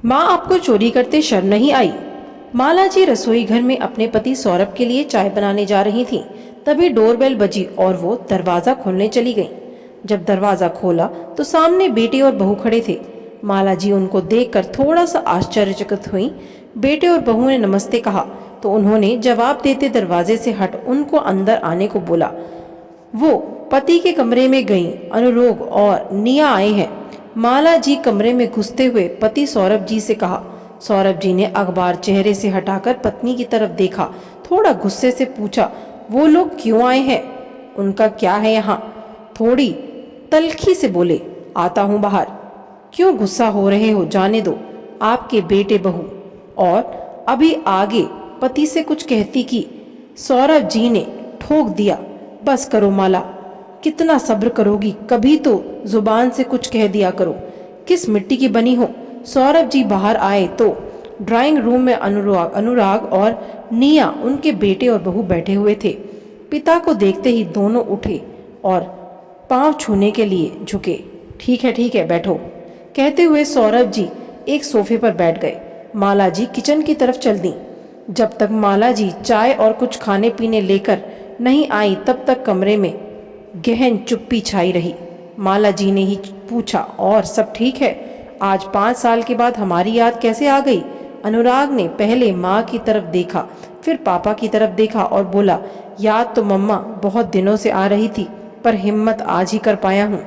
माँ, आपको चोरी करते शर्म नहीं आई? माला जी रसोई घर में अपने पति सौरभ के लिए चाय बनाने जा रही थीं। तभी डोरबेल बजी और वो दरवाजा खोलने चली गईं। जब दरवाजा खोला तो सामने बेटे और बहू खड़े थे। माला जी उनको देखकर थोड़ा सा आश्चर्यचकित हुई। बेटे और बहू ने नमस्ते कहा तो उन्होंने जवाब देते दरवाजे से हट उनको अंदर आने को बोला। वो पति के कमरे में गईं। अनुरोग और निया आए हैं। माला जी कमरे में घुसते हुए पति सौरभ जी से कहा। सौरभ जी ने अखबार चेहरे से हटाकर पत्नी की तरफ देखा। थोड़ा गुस्से से पूछा, वो लोग क्यों आए हैं? उनका क्या है यहाँ? थोड़ी तल्खी से बोले, आता हूँ बाहर। क्यों गुस्सा हो रहे हो? जाने दो, आपके बेटे बहू। और अभी आगे पति से कुछ कहती कि सौरभ जी ने ठोक दिया। बस करो माला, कितना सब्र करोगी? कभी तो जुबान से कुछ कह दिया करो। किस मिट्टी की बनी हो? सौरभ जी बाहर आए तो ड्राइंग रूम में अनुराग और निया उनके बेटे और बहू बैठे हुए थे। पिता को देखते ही दोनों उठे और पांव छूने के लिए झुके। ठीक है बैठो, कहते हुए सौरभ जी एक सोफे पर बैठ गए। माला जी किचन की तरफ चल दी। जब तक माला जी चाय और कुछ खाने पीने लेकर नहीं आई तब तक कमरे में गहन चुप्पी छाई रही। माला जी ने ही पूछा, और सब ठीक है? आज 5 साल के बाद हमारी याद कैसे आ गई? अनुराग ने पहले माँ की तरफ देखा, फिर पापा की तरफ देखा और बोला, याद तो मम्मा बहुत दिनों से आ रही थी, पर हिम्मत आज ही कर पाया हूँ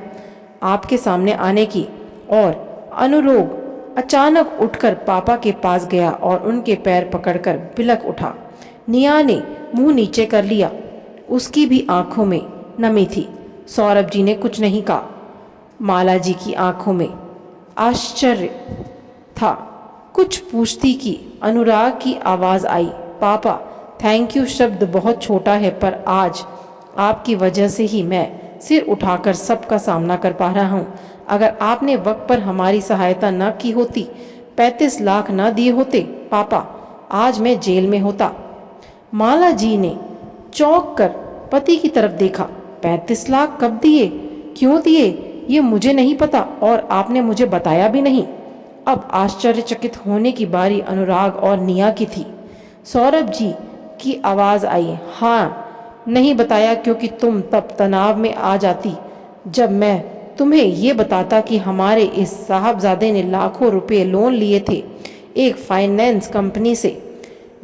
आपके सामने आने की। और अनुरोग अचानक उठकर पापा के पास गया और उनके पैर पकड़कर बिलख उठा। निया ने मुंह नीचे कर लिया। उसकी भी आंखों में नमी थी। सौरभ जी ने कुछ नहीं कहा। माला जी की आंखों में आश्चर्य था। कुछ पूछती कि अनुराग की आवाज़ आई, पापा, थैंक यू शब्द बहुत छोटा है, पर आज आपकी वजह से ही मैं सिर उठाकर सबका सामना कर पा रहा हूँ। अगर आपने वक्त पर हमारी सहायता न की होती, 35 लाख न दिए होते पापा, आज मैं जेल में होता। माला जी ने चौंक कर पति की तरफ देखा। 35 लाख कब दिए? क्यों दिए? ये मुझे नहीं पता और आपने मुझे बताया भी नहीं। अब आश्चर्यचकित होने की बारी अनुराग और निया की थी। सौरभ जी की आवाज़ आई, हाँ, नहीं बताया क्योंकि तुम तब तनाव में आ जाती जब मैं तुम्हें ये बताता कि हमारे इस साहबजादे ने लाखों रुपए लोन लिए थे एक फाइनेंस कंपनी से,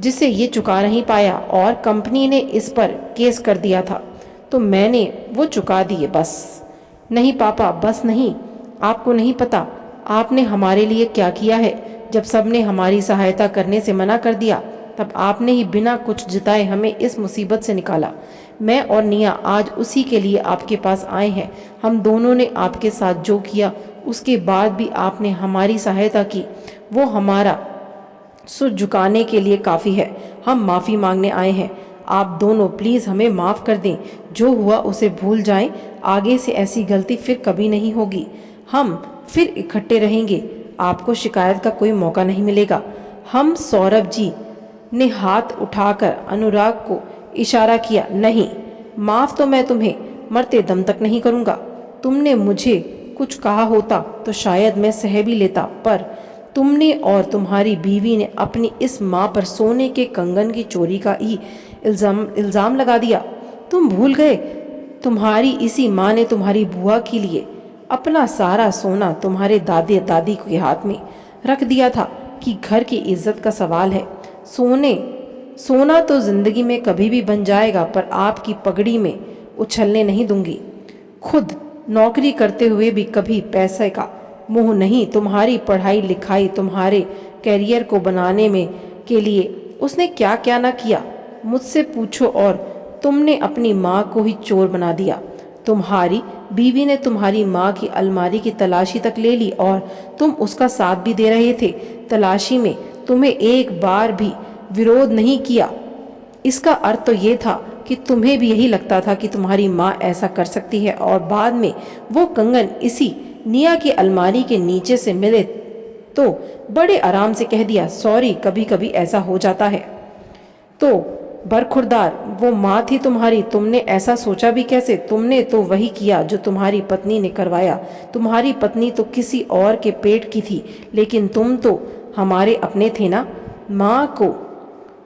जिसे ये चुका नहीं पाया और कंपनी ने इस पर केस कर दिया था, तो मैंने वो चुका दिए। बस। नहीं पापा, बस नहीं। आपको नहीं पता आपने हमारे लिए क्या किया है। जब सबने हमारी सहायता करने से मना कर दिया तब आपने ही बिना कुछ जिताए हमें इस मुसीबत से निकाला। मैं और निया आज उसी के लिए आपके पास आए हैं। हम दोनों ने आपके साथ जो किया उसके बाद भी आपने हमारी सहायता की, वो हमारा सर झुकाने के लिए काफ़ी है। हम माफ़ी मांगने आए हैं। आप दोनों प्लीज़ हमें माफ़ कर दें। जो हुआ उसे भूल जाएं। आगे से ऐसी गलती फिर कभी नहीं होगी। हम फिर इकट्ठे रहेंगे। आपको शिकायत का कोई मौका नहीं मिलेगा। हम सौरभ जी ने हाथ उठाकर अनुराग को इशारा किया। नहीं, माफ़ तो मैं तुम्हें मरते दम तक नहीं करूँगा। तुमने मुझे कुछ कहा होता तो शायद मैं सह भी लेता, पर तुमने और तुम्हारी बीवी ने अपनी इस माँ पर सोने के कंगन की चोरी का ही इल्ज़ाम लगा दिया। तुम भूल गए तुम्हारी इसी माँ ने तुम्हारी बुआ के लिए अपना सारा सोना तुम्हारे दादी के हाथ में रख दिया था कि घर की इज्जत का सवाल है। सोना तो जिंदगी में कभी भी बन जाएगा, पर आपकी पगड़ी में उछलने नहीं दूंगी। खुद नौकरी करते हुए भी कभी पैसे का मोह नहीं। तुम्हारी पढ़ाई लिखाई, तुम्हारे कैरियर को बनाने में के लिए उसने क्या क्या ना किया, मुझसे पूछो। और तुमने अपनी माँ को ही चोर बना दिया। तुम्हारी बीवी ने तुम्हारी माँ की अलमारी की तलाशी तक ले ली और तुम उसका साथ भी दे रहे थे। तलाशी में तुम्हें एक बार भी विरोध नहीं किया। इसका अर्थ तो ये था कि तुम्हें भी यही लगता था कि तुम्हारी माँ ऐसा कर सकती है। और बाद में वो कंगन इसी निया की अलमारी के नीचे से मिले तो बड़े आराम से कह दिया, सॉरी, कभी कभी ऐसा हो जाता है। तो बरखुरदार, वो माँ थी तुम्हारी, तुमने ऐसा सोचा भी कैसे? तुमने तो वही किया जो तुम्हारी पत्नी ने करवाया। तुम्हारी पत्नी तो किसी और के पेट की थी, लेकिन तुम तो हमारे अपने थे ना। माँ को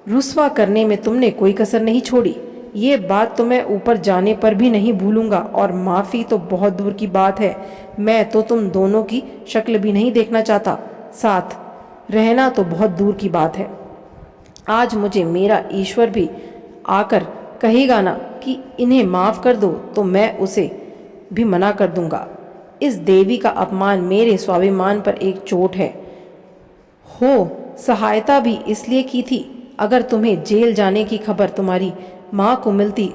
रुस्वा करने में तुमने कोई कसर नहीं छोड़ी। ये बात तो मैं ऊपर जाने पर भी नहीं भूलूंगा, और माफ़ी तो बहुत दूर की बात है। मैं तो तुम दोनों की शक्ल भी नहीं देखना चाहता, साथ रहना तो बहुत दूर की बात है। आज मुझे मेरा ईश्वर भी आकर कहेगा ना कि इन्हें माफ़ कर दो, तो मैं उसे भी मना कर दूंगा। इस देवी का अपमान मेरे स्वाभिमान पर एक चोट है। सहायता भी इसलिए की थी, अगर तुम्हें जेल जाने की खबर तुम्हारी माँ को मिलती,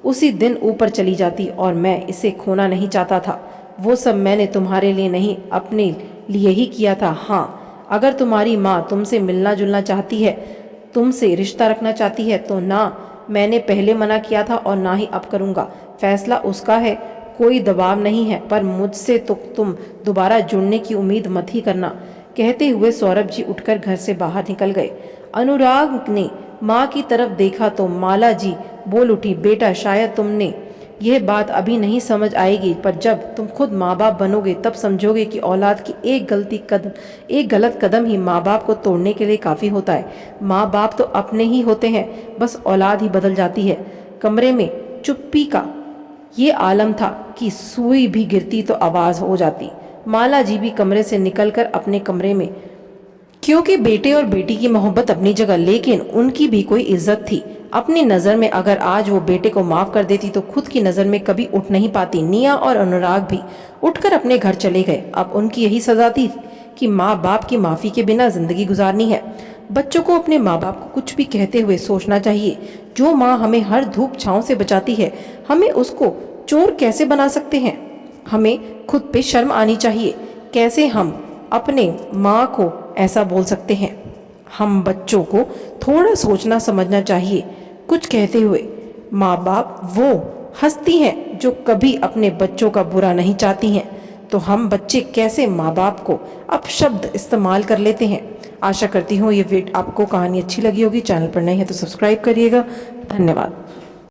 उसी दिन ऊपर चली जाती, और मैं इसे खोना नहीं चाहता था। वो सब मैंने तुम्हारे लिए नहीं, अपने लिए ही किया था। हाँ, अगर तुम्हारी माँ तुमसे मिलना जुलना चाहती है, तुमसे रिश्ता रखना चाहती है, तो ना मैंने पहले मना किया था और ना ही अब करूँगा। फैसला उसका है, कोई दबाव नहीं है, पर मुझसे तो तुम दोबारा जुड़ने की उम्मीद मत ही करना। कहते हुए सौरभ जी उठकर घर से बाहर निकल गए। अनुराग ने माँ की तरफ देखा तो माला जी बोल उठी, बेटा शायद तुमने यह बात अभी नहीं समझ आएगी, पर जब तुम खुद माँ बाप बनोगे तब समझोगे कि औलाद की एक गलत कदम ही माँ बाप को तोड़ने के लिए काफ़ी होता है। माँ बाप तो अपने ही होते हैं, बस औलाद ही बदल जाती है। कमरे में चुप्पी का ये आलम था कि सुई भी गिरती तो आवाज़ हो जाती। माला जी भी कमरे से निकलकर अपने कमरे में, क्योंकि बेटे और बेटी की मोहब्बत अपनी जगह, लेकिन उनकी भी कोई इज्जत थी। अपनी नज़र में अगर आज वो बेटे को माफ़ कर देती तो खुद की नज़र में कभी उठ नहीं पाती। निया और अनुराग भी उठकर अपने घर चले गए। अब उनकी यही सज़ा थी कि माँ बाप की माफ़ी के बिना ज़िंदगी गुजारनी है। बच्चों को अपने माँ बाप को कुछ भी कहते हुए सोचना चाहिए। जो माँ हमें हर धूप छाँव से बचाती है, हमें उसको चोर कैसे बना सकते हैं? हमें खुद पे शर्म आनी चाहिए। कैसे हम अपने माँ को ऐसा बोल सकते हैं? हम बच्चों को थोड़ा सोचना समझना चाहिए। कुछ कहते हुए माँ बाप वो हंसती हैं जो कभी अपने बच्चों का बुरा नहीं चाहती हैं, तो हम बच्चे कैसे माँ बाप को अपशब्द इस्तेमाल कर लेते हैं। आशा करती हूँ ये आपको कहानी अच्छी लगी होगी। चैनल पर नए हैं तो सब्सक्राइब करिएगा। धन्यवाद।